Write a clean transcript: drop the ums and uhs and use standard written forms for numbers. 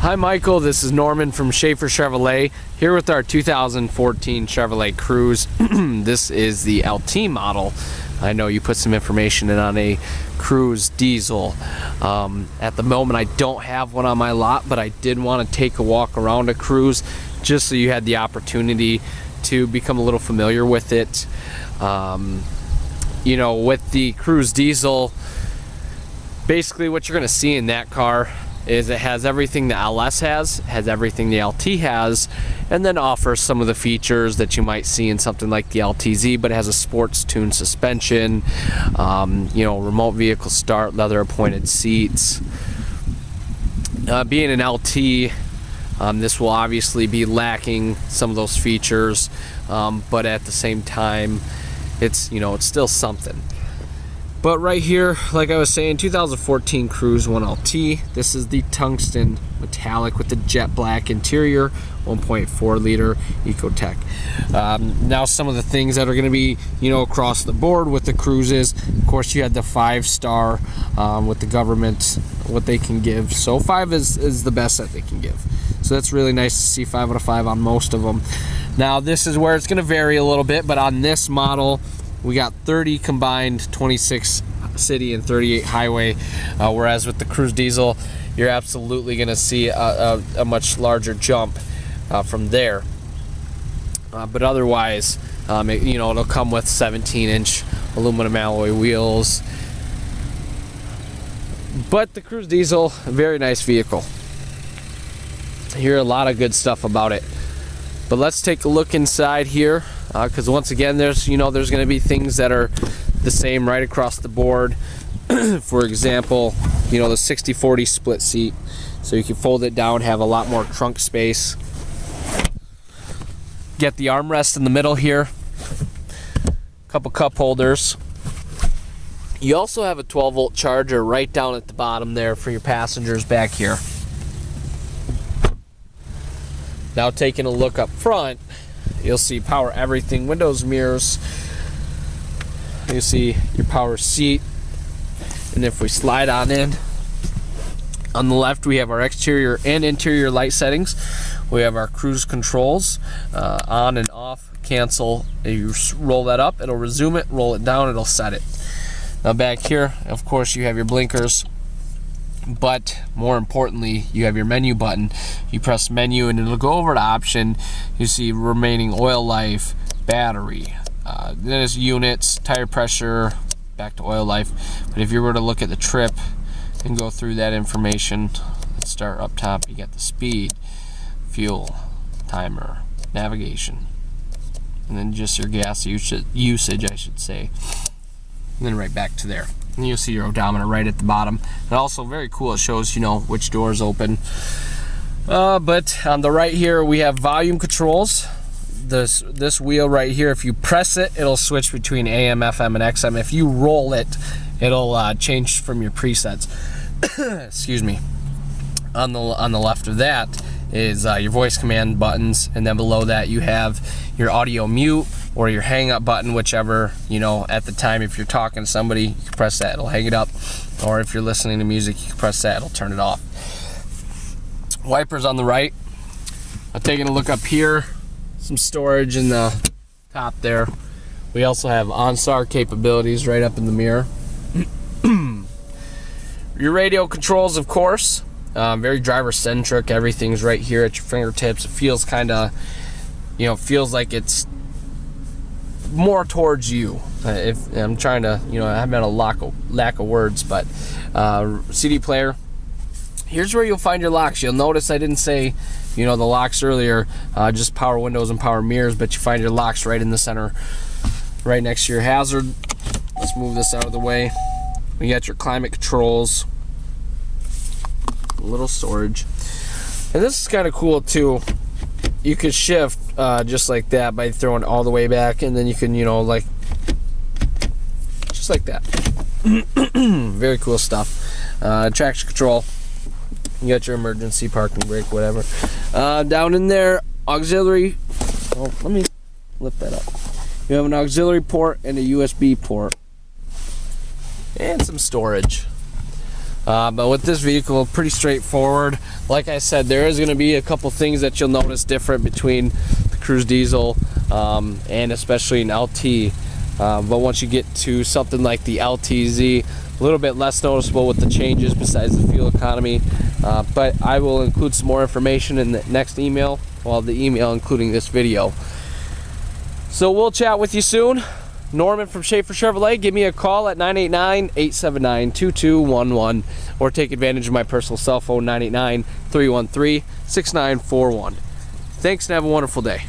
Hi Michael, this is Norman from Schafer Chevrolet, here with our 2014 Chevrolet Cruze. This is the LT model. I know you put some information in on a Cruze diesel. At the moment I don't have one on my lot, but I did want to take a walk around a Cruze just so you had the opportunity to become a little familiar with it. You know, with the Cruze diesel, basically what you're going to see in that car is it has everything the LS has everything the LT has, and then offers some of the features that you might see in something like the LTZ, but it has a sports tuned suspension, you know, remote vehicle start, leather appointed seats. Being an LT, this will obviously be lacking some of those features, but at the same time, it's, you know, it's still something. But right here, like I was saying, 2014 Cruze 1LT. This is the tungsten metallic with the jet black interior, 1.4 liter Ecotec. Now some of the things that are going to be, you know, across the board with the Cruzes. Of course, you had the 5-star with the government, what they can give. So 5 is the best that they can give. So that's really nice to see 5 out of 5 on most of them. Now this is where it's going to vary a little bit, but on this model, we got 30 combined, 26 city and 38 highway, whereas with the Cruze diesel, you're absolutely going to see a much larger jump from there. But otherwise, you know, it'll come with 17-inch aluminum alloy wheels. But the Cruze diesel, a very nice vehicle. I hear a lot of good stuff about it. But let's take a look inside here, because once again, there's going to be things that are the same right across the board. For example, you know, the 60/40 split seat, so you can fold it down, have a lot more trunk space. Get the armrest in the middle here, couple cup holders. You also have a 12-volt charger right down at the bottom there for your passengers back here. Now taking a look up front, you'll see power everything, windows, mirrors. You see your power seat. And if we slide on in, on the left we have our exterior and interior light settings. We have our cruise controls, on and off, cancel. If you roll that up, it'll resume it, roll it down, it'll set it. Now back here, of course, you have your blinkers. But more importantly, you have your menu button. You press menu and it'll go over to option. You see remaining oil life, battery, there's units, tire pressure, back to oil life. But if you were to look at the trip and go through that information, let's start up top. You got the speed, fuel, timer, navigation, and then just your gas usage, I should say. And then right back to there. And you'll see your odometer right at the bottom. And also very cool, it shows, you know, which doors open. But on the right here we have volume controls. This wheel right here, if you press it, it'll switch between AM, FM, and XM. If you roll it, it'll change from your presets. Excuse me. On the left of that is your voice command buttons, and then below that you have your audio mute or your hang up button, whichever, you know, at the time. If you're talking to somebody, you can press that, it'll hang it up. Or if you're listening to music, you can press that, it'll turn it off. Wipers on the right. I'm taking a look up here, some storage in the top there. We also have OnStar capabilities right up in the mirror. Your radio controls, of course, very driver centric. Everything's right here at your fingertips. It feels kind of, you know, feels like it's more towards you. If I'm trying to, you know, I haven't had a lack of words, but CD player. Here's where you'll find your locks. You'll notice I didn't say, you know, the locks earlier, just power windows and power mirrors, but you find your locks right in the center, right next to your hazard. Let's move this out of the way. We got your climate controls, a little storage, and this is kind of cool too. You could shift just like that by throwing it all the way back, and then you can, you know, like just like that. Very cool stuff. Traction control. You got your emergency parking brake, whatever. Down in there, auxiliary. Oh, let me lift that up. You have an auxiliary port and a USB port, and some storage. But with this vehicle, pretty straightforward. Like I said, there is going to be a couple things that you'll notice different between the Cruze diesel and especially an LT. But once you get to something like the LTZ, a little bit less noticeable with the changes besides the fuel economy. But I will include some more information in the next email, well, the email including this video. So we'll chat with you soon. Norman from Schafer Chevrolet, give me a call at 989-879-2211 or take advantage of my personal cell phone, 989-313-6941. Thanks and have a wonderful day.